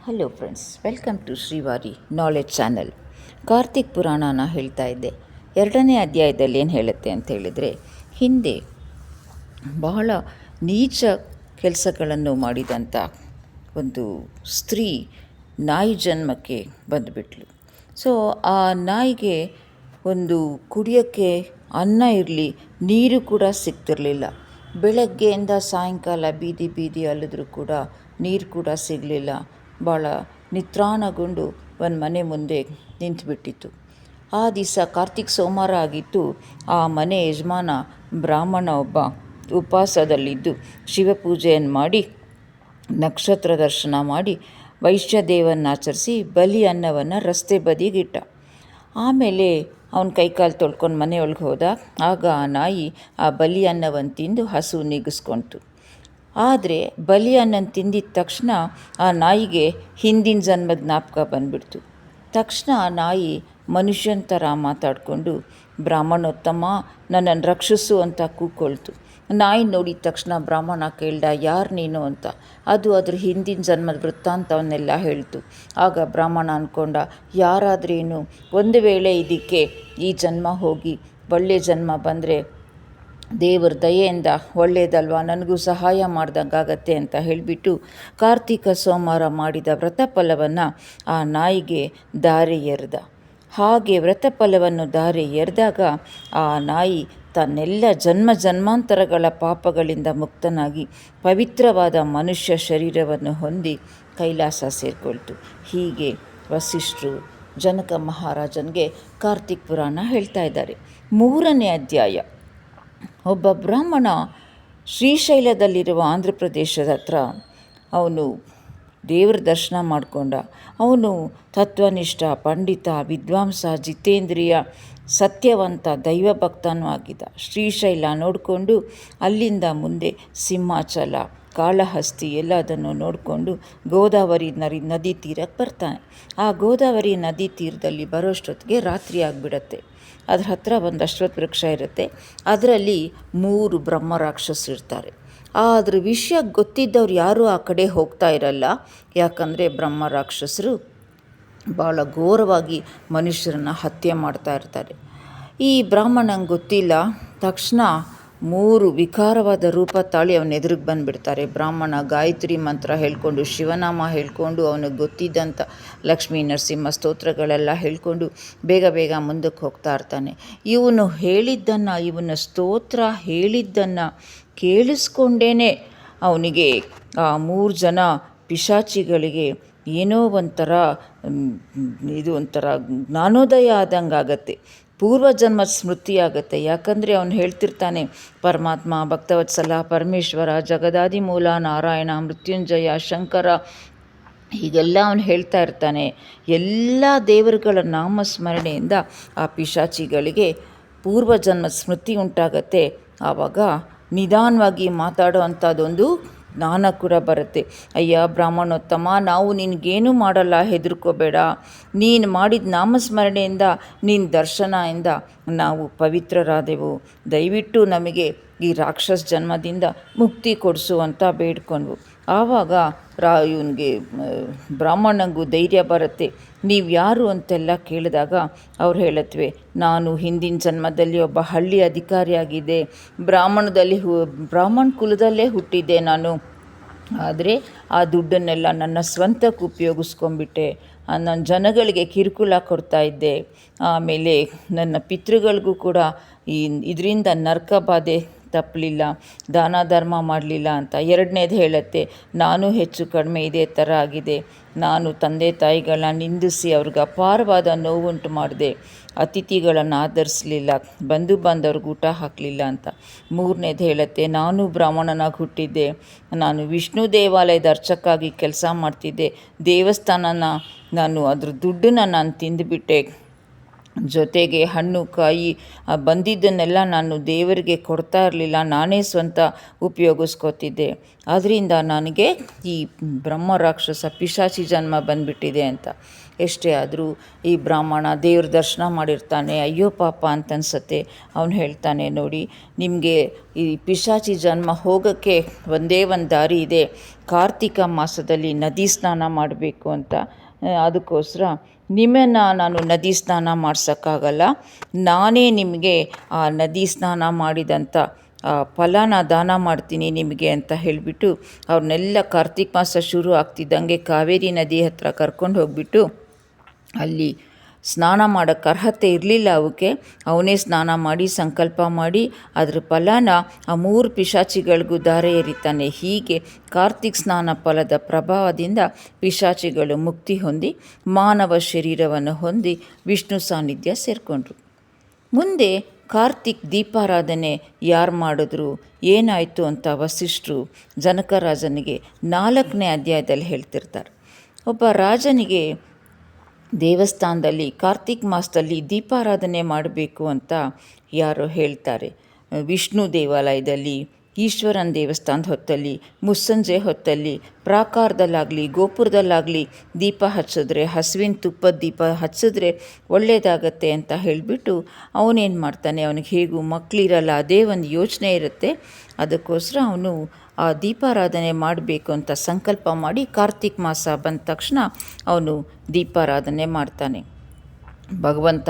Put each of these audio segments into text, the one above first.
Hello friends, welcome to Srivari knowledge channel. Kartik ಪುರಾಣನ ಹೇಳ್ತಾ ಇದ್ದೆ. 2ನೇ ಅಧ್ಯಾಯದಲ್ಲಿ ಏನು ಹೇಳುತ್ತೆ ಅಂತ ಹೇಳಿದರೆ, ಹಿಂದೆ ಬಹಳ ನೀಚ ಕೆಲಸಗಳನ್ನು ಮಾಡಿದಂಥ ಒಂದು ಸ್ತ್ರೀ ನಾಯಿ ಜನ್ಮಕ್ಕೆ ಬಂದುಬಿಟ್ಲು. ಸೊ ಆ ನಾಯಿಗೆ ಒಂದು ಕುಡಿಯೋಕ್ಕೆ ಅನ್ನ ಇರಲಿ, ನೀರು ಕೂಡ ಸಿಗ್ತಿರಲಿಲ್ಲ. ಬೆಳಗ್ಗೆಯಿಂದ ಸಾಯಂಕಾಲ ಬೀದಿ ಬೀದಿ ಅಲ್ಲಿದ್ರೂ ಕೂಡ ನೀರು ಕೂಡ ಸಿಗಲಿಲ್ಲ. ಭಾಳ ನಿತ್ರಾಣಗೊಂಡು ಒಂದು ಮನೆ ಮುಂದೆ ನಿಂತುಬಿಟ್ಟಿತ್ತು. ಆ ದಿವಸ ಕಾರ್ತಿಕ್ ಸೋಮವಾರ ಆಗಿತ್ತು. ಆ ಮನೆ ಯಜಮಾನ ಬ್ರಾಹ್ಮಣ ಒಬ್ಬ ಉಪವಾಸದಲ್ಲಿದ್ದು ಶಿವಪೂಜೆಯನ್ನು ಮಾಡಿ, ನಕ್ಷತ್ರ ದರ್ಶನ ಮಾಡಿ, ವೈಶ್ಯದೇವನ್ನಾಚರಿಸಿ ಬಲಿ ಅನ್ನವನ್ನು ರಸ್ತೆ ಬದಿಗಿಟ್ಟ. ಆಮೇಲೆ ಅವನ ಕೈಕಾಲು ತೊಳ್ಕೊಂಡು ಮನೆಯೊಳಗೆ ಹೋದ. ಆಗ ಆ ನಾಯಿ ಆ ಬಲಿ ಅನ್ನವನ್ನು ತಿಂದು ಹಸು ನೀಗಿಸ್ಕೊಳ್ತು. ಆದರೆ ಬಲಿ ಅನ್ನನ್ನು ತಿಂದಿದ ತಕ್ಷಣ ಆ ನಾಯಿಗೆ ಹಿಂದಿನ ಜನ್ಮದ ಜ್ಞಾಪಕ ಬಂದುಬಿಡ್ತು. ತಕ್ಷಣ ಆ ನಾಯಿ ಮನುಷ್ಯನ ಥರ ಮಾತಾಡಿಕೊಂಡು, ಬ್ರಾಹ್ಮಣೋತ್ತಮ ನನ್ನನ್ನು ರಕ್ಷಿಸು ಅಂತ ಕೂಕ್ಕೊಳ್ತು. ನಾಯಿ ನೋಡಿದ ತಕ್ಷಣ ಬ್ರಾಹ್ಮಣ ಕೇಳ್ದ, ಯಾರು ನೀನು ಅಂತ. ಅದು ಅದ್ರ ಹಿಂದಿನ ಜನ್ಮದ ವೃತ್ತಾಂತವನ್ನೆಲ್ಲ ಹೇಳ್ತು. ಆಗ ಬ್ರಾಹ್ಮಣ ಅಂದ್ಕೊಂಡ, ಯಾರಾದ್ರೇನು, ಒಂದು ವೇಳೆ ಇದಕ್ಕೆ ಈ ಜನ್ಮ ಹೋಗಿ ಒಳ್ಳೆಯ ಜನ್ಮ ಬಂದರೆ ದೇವರ ದಯೆಯಿಂದ ಒಳ್ಳೆಯದಲ್ವ, ನನಗೂ ಸಹಾಯ ಮಾಡ್ದಂಗಾಗತ್ತೆ ಅಂತ ಹೇಳಿಬಿಟ್ಟು ಕಾರ್ತಿಕ ಸೋಮವಾರ ಮಾಡಿದ ವ್ರತಫಲವನ್ನು ಆ ನಾಯಿಗೆ ಧಾರೆ ಎರೆದ. ಹಾಗೆ ವ್ರತಫಲವನ್ನು ಧಾರೆ ಎರೆದಾಗ ಆ ನಾಯಿ ತನ್ನೆಲ್ಲ ಜನ್ಮಾಂತರಗಳ ಪಾಪಗಳಿಂದ ಮುಕ್ತನಾಗಿ ಪವಿತ್ರವಾದ ಮನುಷ್ಯ ಶರೀರವನ್ನು ಹೊಂದಿ ಕೈಲಾಸ ಸೇರಿಕೊಳ್ತು. ಹೀಗೆ ವಸಿಷ್ಠರು ಜನಕ ಮಹಾರಾಜನಿಗೆ ಕಾರ್ತಿಕ್ ಪುರಾಣ ಹೇಳ್ತಾ ಇದ್ದಾರೆ. 3ನೇ ಅಧ್ಯಾಯ. ಒಬ್ಬ ಬ್ರಾಹ್ಮಣ ಶ್ರೀಶೈಲದಲ್ಲಿರುವ ಆಂಧ್ರ ಪ್ರದೇಶದ ಹತ್ರ ಅವನು ದೇವರ ದರ್ಶನ ಮಾಡಿಕೊಂಡ. ಅವನು ತತ್ವನಿಷ್ಠ, ಪಂಡಿತ, ವಿದ್ವಾಂಸ, ಜಿತೇಂದ್ರಿಯ, ಸತ್ಯವಂತ, ದೈವಭಕ್ತನೂ ಆಗಿದ್ದ. ಶ್ರೀಶೈಲ ನೋಡಿಕೊಂಡು ಅಲ್ಲಿಂದ ಮುಂದೆ ಸಿಂಹಾಚಲ, ಕಾಳಹಸ್ತಿ ಎಲ್ಲದನ್ನು ನೋಡಿಕೊಂಡು ಗೋದಾವರಿ ನದಿ ತೀರಕ್ಕೆ ಬರ್ತಾನೆ. ಆ ಗೋದಾವರಿ ನದಿ ತೀರದಲ್ಲಿ ಬರೋಷ್ಟೊತ್ತಿಗೆ ರಾತ್ರಿ ಆಗಿಬಿಡತ್ತೆ. ಅದ್ರ ಹತ್ರ ಒಂದು ಅಶ್ವತ್ಥ ವೃಕ್ಷ ಇರುತ್ತೆ. ಅದರಲ್ಲಿ 3 ಬ್ರಹ್ಮರಾಕ್ಷಸರು ಇರ್ತಾರೆ. ಅದ್ರ ವಿಷಯ ಗೊತ್ತಿದ್ದವ್ರು ಯಾರೂ ಆ ಕಡೆ ಹೋಗ್ತಾ ಇರಲ್ಲ. ಯಾಕಂದರೆ ಬ್ರಹ್ಮರಾಕ್ಷಸರು ಭಾಳ ಘೋರವಾಗಿ ಮನುಷ್ಯರನ್ನು ಹತ್ಯೆ ಮಾಡ್ತಾ ಇರ್ತಾರೆ. ಈ ಬ್ರಾಹ್ಮಣಂಗೆ ಗೊತ್ತಿಲ್ಲ. ತಕ್ಷಣ 3 ವಿಕಾರವಾದ ರೂಪ ತಾಳಿ ಅವನ ಎದುರಿಗೆ ಬಂದುಬಿಡ್ತಾರೆ. ಬ್ರಾಹ್ಮಣ ಗಾಯತ್ರಿ ಮಂತ್ರ ಹೇಳ್ಕೊಂಡು, ಶಿವನಾಮ ಹೇಳ್ಕೊಂಡು, ಅವನಿಗೆ ಗೊತ್ತಿದ್ದಂಥ ಲಕ್ಷ್ಮೀ ನರಸಿಂಹ ಸ್ತೋತ್ರಗಳೆಲ್ಲ ಹೇಳ್ಕೊಂಡು ಬೇಗ ಮುಂದಕ್ಕೆ ಹೋಗ್ತಾ ಇರ್ತಾನೆ. ಇವನ ಸ್ತೋತ್ರ ಹೇಳಿದ್ದನ್ನು ಕೇಳಿಸ್ಕೊಂಡೇ ಅವನಿಗೆ ಆ 3 ಜನ ಪಿಶಾಚಿಗಳಿಗೆ ಏನೋ ಒಂಥರ ಜ್ಞಾನೋದಯ ಆದಂಗಾಗತ್ತೆ. ಪೂರ್ವಜನ್ಮದ ಸ್ಮೃತಿ ಆಗುತ್ತೆ. ಯಾಕಂದರೆ ಅವನು ಹೇಳ್ತಿರ್ತಾನೆ, ಪರಮಾತ್ಮ, ಭಕ್ತವತ್ಸಲ, ಪರಮೇಶ್ವರ, ಜಗದಾದಿಮೂಲ, ನಾರಾಯಣ, ಮೃತ್ಯುಂಜಯ, ಶಂಕರ, ಹೀಗೆಲ್ಲ ಅವನು ಹೇಳ್ತಾ ಇರ್ತಾನೆ. ಎಲ್ಲ ದೇವರುಗಳ ನಾಮಸ್ಮರಣೆಯಿಂದ ಆ ಪಿಶಾಚಿಗಳಿಗೆ ಪೂರ್ವಜನ್ಮದ ಸ್ಮೃತಿ ಉಂಟಾಗತ್ತೆ. ಆವಾಗ ನಿಧಾನವಾಗಿ ಮಾತಾಡೋ ಅಂಥದ್ದೊಂದು ಜ್ಞಾನ ಕೂಡ ಬರುತ್ತೆ. ಅಯ್ಯ ಬ್ರಾಹ್ಮಣೋತ್ತಮ, ನಾವು ನಿನಗೇನೂ ಮಾಡಲ್ಲ, ಹೆದರ್ಕೋಬೇಡ. ನೀನು ಮಾಡಿದ ನಾಮಸ್ಮರಣೆಯಿಂದ, ನಿನ್ನ ದರ್ಶನದಿಂದ ನಾವು ಪವಿತ್ರರಾದೆವು. ದಯವಿಟ್ಟು ನಮಗೆ ಈ ರಾಕ್ಷಸ ಜನ್ಮದಿಂದ ಮುಕ್ತಿ ಕೊಡಿಸು ಅಂತ ಬೇಡ್ಕೊಂಡ್ವು. ಆವಾಗ ಇವನಿಗೆ ಬ್ರಾಹ್ಮಣಂಗೂ ಧೈರ್ಯ ಬರುತ್ತೆ. ನೀವು ಯಾರು ಅಂತೆಲ್ಲ ಕೇಳಿದಾಗ ಅವ್ರು ಹೇಳತ್ವೆ, ನಾನು ಹಿಂದಿನ ಜನ್ಮದಲ್ಲಿ ಒಬ್ಬ ಹಳ್ಳಿ ಅಧಿಕಾರಿಯಾಗಿದ್ದೆ, ಬ್ರಾಹ್ಮಣ ಕುಲದಲ್ಲೇ ಹುಟ್ಟಿದ್ದೆ ನಾನು. ಆದರೆ ಆ ದುಡ್ಡನ್ನೆಲ್ಲ ನನ್ನ ಸ್ವಂತಕ್ಕೆ ಉಪಯೋಗಿಸ್ಕೊಂಡ್ಬಿಟ್ಟೆ. ನನ್ನ ಜನಗಳಿಗೆ ಕಿರುಕುಳ ಕೊಡ್ತಾ ಇದ್ದೆ. ಆಮೇಲೆ ನನ್ನ ಪಿತೃಗಳಿಗೂ ಕೂಡ ಇದರಿಂದ ನರಕ ಬಾಧೆ ತಪ್ಪಲಿಲ್ಲ, ದಾನ ಧರ್ಮ ಮಾಡಲಿಲ್ಲ ಅಂತ. 2ನೇದು ಹೇಳುತ್ತೆ, ನಾನು ಹೆಚ್ಚು ಕಡಿಮೆ ಇದೇ ಥರ ಆಗಿದೆ. ನಾನು ತಂದೆ ತಾಯಿಗಳನ್ನ ನಿಂದಿಸಿ ಅವ್ರಿಗೆ ಅಪಾರವಾದ ನೋವುಂಟು ಮಾಡಿದೆ. ಅತಿಥಿಗಳನ್ನು ಆಧರಿಸಲಿಲ್ಲ, ಬಂಧು ಬಾಂಧವ್ರಿಗೆ ಊಟ ಹಾಕಲಿಲ್ಲ ಅಂತ. 3ನೇದು ಹೇಳುತ್ತೆ, ನಾನು ಬ್ರಾಹ್ಮಣನಾಗಿ ಹುಟ್ಟಿದ್ದೆ. ನಾನು ವಿಷ್ಣು ದೇವಾಲಯದ ಅರ್ಚಕ್ಕಾಗಿ ಕೆಲಸ ಮಾಡ್ತಿದ್ದೆ. ದೇವಸ್ಥಾನನ ಅದ್ರ ದುಡ್ಡನ್ನು ನಾನು ತಿಂದುಬಿಟ್ಟೆ. ಜೊತೆಗೆ ಹಣ್ಣು ಕಾಯಿ ಬಂದಿದ್ದನ್ನೆಲ್ಲ ನಾನು ದೇವರಿಗೆ ಕೊಡ್ತಾ ಇರಲಿಲ್ಲ, ನಾನೇ ಸ್ವಂತ ಉಪಯೋಗಿಸ್ಕೋತಿದ್ದೆ. ಅದರಿಂದ ನನಗೆ ಈ ಬ್ರಹ್ಮ ರಾಕ್ಷಸ ಪಿಶಾಚಿ ಜನ್ಮ ಬಂದುಬಿಟ್ಟಿದೆ ಅಂತ. ಎಷ್ಟೇ ಆದರೂ ಈ ಬ್ರಾಹ್ಮಣ ದೇವ್ರ ದರ್ಶನ ಮಾಡಿರ್ತಾನೆ, ಅಯ್ಯೋ ಪಾಪ ಅಂತ ಅನ್ಸತ್ತೆ. ಅವನು ಹೇಳ್ತಾನೆ, ನೋಡಿ ನಿಮಗೆ ಈ ಪಿಶಾಚಿ ಜನ್ಮ ಹೋಗೋಕ್ಕೆ ಒಂದೇ ಒಂದು ದಾರಿ ಇದೆ, ಕಾರ್ತಿಕ ಮಾಸದಲ್ಲಿ ನದಿ ಸ್ನಾನ ಮಾಡಬೇಕು ಅಂತ. ಅದಕ್ಕೋಸ್ಕರ ನಿಮ್ಮನ್ನು ನಾನು ನದಿ ಸ್ನಾನ ಮಾಡ್ಸೋಕ್ಕಾಗಲ್ಲ, ನಾನೇ ನಿಮಗೆ ಆ ನದಿ ಸ್ನಾನ ಮಾಡಿದಂಥ ಫಲನ ದಾನ ಮಾಡ್ತೀನಿ ನಿಮಗೆ ಅಂತ ಹೇಳಿಬಿಟ್ಟು ಅವ್ರನ್ನೆಲ್ಲ ಕಾರ್ತಿಕ್ ಮಾಸ ಶುರು ಆಗ್ತಿದ್ದಂಗೆ ಕಾವೇರಿ ನದಿ ಹತ್ರ ಕರ್ಕೊಂಡು ಹೋಗಿಬಿಟ್ಟು ಅಲ್ಲಿ ಸ್ನಾನ ಮಾಡೋಕ್ಕೆ ಅರ್ಹತೆ ಇರಲಿಲ್ಲ ಅವಕ್ಕೆ, ಅವನೇ ಸ್ನಾನ ಮಾಡಿ ಸಂಕಲ್ಪ ಮಾಡಿ ಅದ್ರ ಫಲನ ಆ 3 ಪಿಶಾಚಿಗಳಿಗೂ ದಾರೆ ಎರಿತಾನೆ. ಹೀಗೆ ಕಾರ್ತಿಕ್ ಸ್ನಾನ ಫಲದ ಪ್ರಭಾವದಿಂದ ಪಿಶಾಚಿಗಳು ಮುಕ್ತಿ ಹೊಂದಿ ಮಾನವ ಶರೀರವನ್ನು ಹೊಂದಿ ವಿಷ್ಣು ಸಾನ್ನಿಧ್ಯ ಸೇರಿಕೊಂಡ್ರು. ಮುಂದೆ ಕಾರ್ತಿಕ್ ದೀಪಾರಾಧನೆ ಯಾರು ಮಾಡಿದ್ರು, ಏನಾಯಿತು ಅಂತ ವಸಿಷ್ಠರು ಜನಕರಾಜನಿಗೆ 4ನೇ ಅಧ್ಯಾಯದಲ್ಲಿ ಹೇಳ್ತಿರ್ತಾರೆ. ಒಬ್ಬ ರಾಜನಿಗೆ ದೇವಸ್ಥಾನದಲ್ಲಿ ಕಾರ್ತಿಕ್ ಮಾಸದಲ್ಲಿ ದೀಪಾರಾಧನೆ ಮಾಡಬೇಕು ಅಂತ ಯಾರೋ ಹೇಳ್ತಾರೆ. ವಿಷ್ಣು ದೇವಾಲಯದಲ್ಲಿ, ಈಶ್ವರನ ದೇವಸ್ಥಾನದ ಹೊತ್ತಲ್ಲಿ, ಮುಸ್ಸಂಜೆ ಹೊತ್ತಲ್ಲಿ, ಪ್ರಾಕಾರದಲ್ಲಾಗಲಿ ಗೋಪುರದಲ್ಲಾಗಲಿ ದೀಪ ಹಚ್ಚಿದ್ರೆ, ಹಸುವಿನ ತುಪ್ಪದ ದೀಪ ಹಚ್ಚಿದ್ರೆ ಒಳ್ಳೆಯದಾಗತ್ತೆ ಅಂತ ಹೇಳಿಬಿಟ್ಟು ಅವನೇನು ಮಾಡ್ತಾನೆ, ಅವನಿಗೆ ಹೇಗೂ ಮಕ್ಕಳಿರಲ್ಲ, ಅದೇ ಒಂದು ಯೋಚನೆ ಇರುತ್ತೆ. ಅದಕ್ಕೋಸ್ಕರ ಅವನು ಆ ದೀಪಾರಾಧನೆ ಮಾಡಬೇಕು ಅಂತ ಸಂಕಲ್ಪ ಮಾಡಿ ಕಾರ್ತಿಕ್ ಮಾಸ ಬಂದ ತಕ್ಷಣ ಅವನು ದೀಪಾರಾಧನೆ ಮಾಡ್ತಾನೆ. ಭಗವಂತ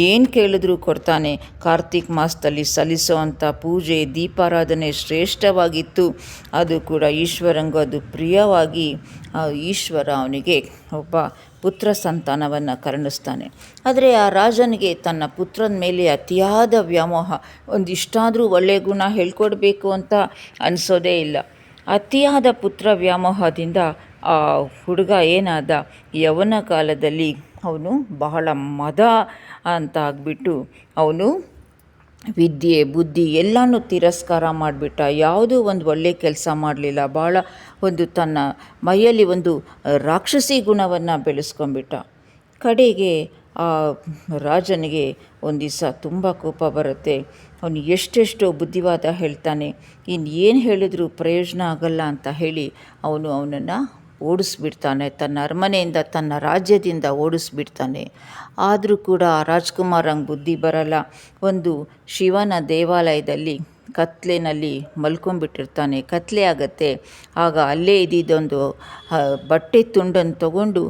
ಏನು ಕೇಳಿದ್ರೂ ಕೊಡ್ತಾನೆ. ಕಾರ್ತಿಕ್ ಮಾಸದಲ್ಲಿ ಸಲ್ಲಿಸೋವಂಥ ಪೂಜೆ ದೀಪಾರಾಧನೆ ಶ್ರೇಷ್ಠವಾಗಿತ್ತು. ಅದು ಕೂಡ ಈಶ್ವರಂಗೂ ಅದು ಪ್ರಿಯವಾಗಿ ಈಶ್ವರ ಅವನಿಗೆ ಒಬ್ಬ ಪುತ್ರ ಸಂತಾನವನ್ನು ಕರುಣಿಸ್ತಾನೆ. ಆದರೆ ಆ ರಾಜನಿಗೆ ತನ್ನ ಪುತ್ರನ ಮೇಲೆ ಅತಿಯಾದ ವ್ಯಾಮೋಹ, ಒಂದಿಷ್ಟಾದರೂ ಒಳ್ಳೆಯ ಗುಣ ಹೇಳ್ಕೊಡ್ಬೇಕು ಅಂತ ಅನಿಸೋದೇ ಇಲ್ಲ. ಅತಿಯಾದ ಪುತ್ರ ವ್ಯಾಮೋಹದಿಂದ ಆ ಹುಡುಗ ಏನಾದ, ಯೌವನ ಕಾಲದಲ್ಲಿ ಅವನು ಬಹಳ ಮದ ಅಂತ ಆಗಿಬಿಟ್ಟು ಅವನು ವಿದ್ಯೆ ಬುದ್ಧಿ ಎಲ್ಲನೂ ತಿರಸ್ಕಾರ ಮಾಡಿಬಿಟ್ಟ. ಯಾವುದೂ ಒಂದು ಒಳ್ಳೆಯ ಕೆಲಸ ಮಾಡಲಿಲ್ಲ. ಭಾಳ ಒಂದು ತನ್ನ ಮೈಯಲ್ಲಿ ಒಂದು ರಾಕ್ಷಸಿ ಗುಣವನ್ನು ಬೆಳೆಸ್ಕೊಂಡ್ಬಿಟ್ಟ. ಕಡೆಗೆ ಆ ರಾಜನಿಗೆ ಒಂದು ದಿವಸ ತುಂಬ ಕೋಪ ಬರುತ್ತೆ. ಅವನು ಎಷ್ಟೆಷ್ಟೋ ಬುದ್ಧಿವಾದ ಹೇಳ್ತಾನೆ. ಏನು ಹೇಳಿದ್ರೂ ಪ್ರಯೋಜನ ಆಗಲ್ಲ ಅಂತ ಹೇಳಿ ಅವನನ್ನು ಓಡಿಸ್ಬಿಡ್ತಾನೆ. ತನ್ನ ಅರಮನೆಯಿಂದ ತನ್ನ ರಾಜ್ಯದಿಂದ ಓಡಿಸ್ಬಿಡ್ತಾನೆ. ಆದರೂ ಕೂಡ ರಾಜ್ಕುಮಾರಂಗೆ ಬುದ್ಧಿ ಬರಲ್ಲ. ಒಂದು ಶಿವನ ದೇವಾಲಯದಲ್ಲಿ ಕತ್ಲೆನಲ್ಲಿ ಮಲ್ಕೊಂಡ್ಬಿಟ್ಟಿರ್ತಾನೆ. ಕತ್ಲೆ ಆಗತ್ತೆ. ಆಗ ಅಲ್ಲೇ ಇದ್ದಿದ್ದೊಂದು ಬಟ್ಟೆ ತುಂಡನ್ನು ತಗೊಂಡು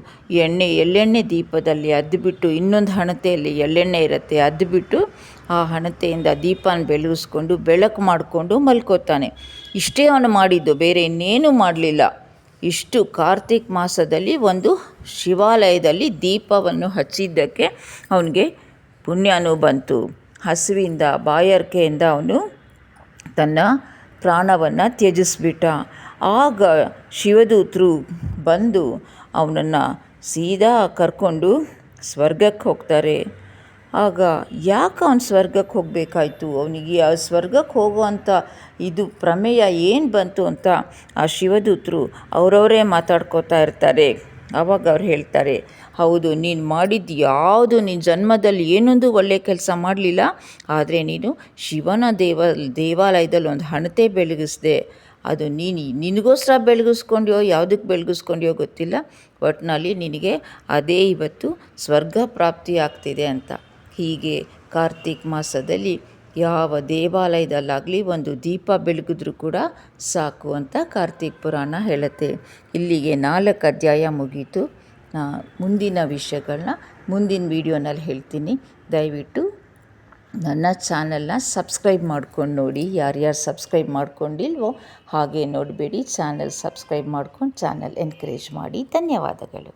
ಎಳ್ಳೆಣ್ಣೆ ದೀಪದಲ್ಲಿ ಅದ್ದುಬಿಟ್ಟು, ಇನ್ನೊಂದು ಹಣತೆಯಲ್ಲಿ ಎಳ್ಳೆಣ್ಣೆ ಇರುತ್ತೆ, ಅದ್ದುಬಿಟ್ಟು ಆ ಹಣತೆಯಿಂದ ದೀಪನ ಬೆಳಗಿಸ್ಕೊಂಡು ಬೆಳಕು ಮಾಡಿಕೊಂಡು ಮಲ್ಕೋತಾನೆ. ಇಷ್ಟೇ ಅವನು ಮಾಡಿದ್ದು, ಬೇರೆ ಇನ್ನೇನು ಮಾಡಲಿಲ್ಲ. ಇಷ್ಟು ಕಾರ್ತಿಕ್ ಮಾಸದಲ್ಲಿ ಒಂದು ಶಿವಾಲಯದಲ್ಲಿ ದೀಪವನ್ನು ಹಚ್ಚಿದ್ದಕ್ಕೆ ಅವನಿಗೆ ಪುಣ್ಯನೂ ಬಂತು. ಹಸುವಿಂದ ಬಾಯಾರಿಕೆಯಿಂದ ಅವನು ತನ್ನ ಪ್ರಾಣವನ್ನು ತ್ಯಜಿಸ್ಬಿಟ್ಟ. ಆಗ ಶಿವದೂತರು ಬಂದು ಅವನನ್ನು ಸೀದಾ ಕರ್ಕೊಂಡು ಸ್ವರ್ಗಕ್ಕೆ ಹೋಗ್ತಾರೆ. ಆಗ ಯಾಕೆ ಅವನು ಸ್ವರ್ಗಕ್ಕೆ ಹೋಗಬೇಕಾಯ್ತು, ಅವನಿಗೆ ಆ ಸ್ವರ್ಗಕ್ಕೆ ಹೋಗುವಂಥ ಇದು ಪ್ರಮೇಯ ಏನು ಬಂತು ಅಂತ ಆ ಶಿವದೂತರು ಅವರವರೇ ಮಾತಾಡ್ಕೋತಾ ಇರ್ತಾರೆ. ಆವಾಗ ಅವ್ರು ಹೇಳ್ತಾರೆ, ಹೌದು, ನೀನು ಮಾಡಿದ್ದು ಯಾವುದು ನಿನ್ನ ಜನ್ಮದಲ್ಲಿ ಏನೊಂದು ಒಳ್ಳೆಯ ಕೆಲಸ ಮಾಡಲಿಲ್ಲ. ಆದರೆ ನೀನು ಶಿವನ ದೇವಾಲಯದಲ್ಲಿ ಒಂದು ಹಣತೆ ಬೆಳಗಿಸ್ದೆ. ಅದು ನಿನಗೋಸ್ಕರ ಬೆಳಗಿಸ್ಕೊಂಡ್ಯೋ ಯಾವುದಕ್ಕೆ ಬೆಳಗಿಸ್ಕೊಂಡ್ಯೋ ಗೊತ್ತಿಲ್ಲ, ಒಟ್ಟಿನಲ್ಲಿ ನಿನಗೆ ಅದೇ ಇವತ್ತು ಸ್ವರ್ಗ ಪ್ರಾಪ್ತಿ ಆಗ್ತಿದೆ ಅಂತ. ಹೀಗೆ ಕಾರ್ತಿಕ್ ಮಾಸದಲ್ಲಿ ಯಾವ ದೇವಾಲಯದಲ್ಲಾಗಲಿ ಒಂದು ದೀಪ ಬೆಳಗಿದ್ರೂ ಕೂಡ ಸಾಕು ಅಂತ ಕಾರ್ತಿಕ್ ಪುರಾಣ ಹೇಳುತ್ತೆ. ಇಲ್ಲಿಗೆ 4 ಅಧ್ಯಾಯ ಮುಗೀತು. ಮುಂದಿನ ವಿಷಯಗಳನ್ನ ಮುಂದಿನ ವೀಡಿಯೋನಲ್ಲಿ ಹೇಳ್ತೀನಿ. ದಯವಿಟ್ಟು ನನ್ನ ಚಾನಲ್ನ ಸಬ್ಸ್ಕ್ರೈಬ್ ಮಾಡ್ಕೊಂಡು ನೋಡಿ. ಯಾರ್ಯಾರು ಸಬ್ಸ್ಕ್ರೈಬ್ ಮಾಡ್ಕೊಂಡಿಲ್ವೋ ಹಾಗೆ ನೋಡಬೇಡಿ, ಚಾನಲ್ ಸಬ್ಸ್ಕ್ರೈಬ್ ಮಾಡ್ಕೊಂಡು ಚಾನಲ್ ಎನ್ಕರೇಜ್ ಮಾಡಿ. ಧನ್ಯವಾದಗಳು.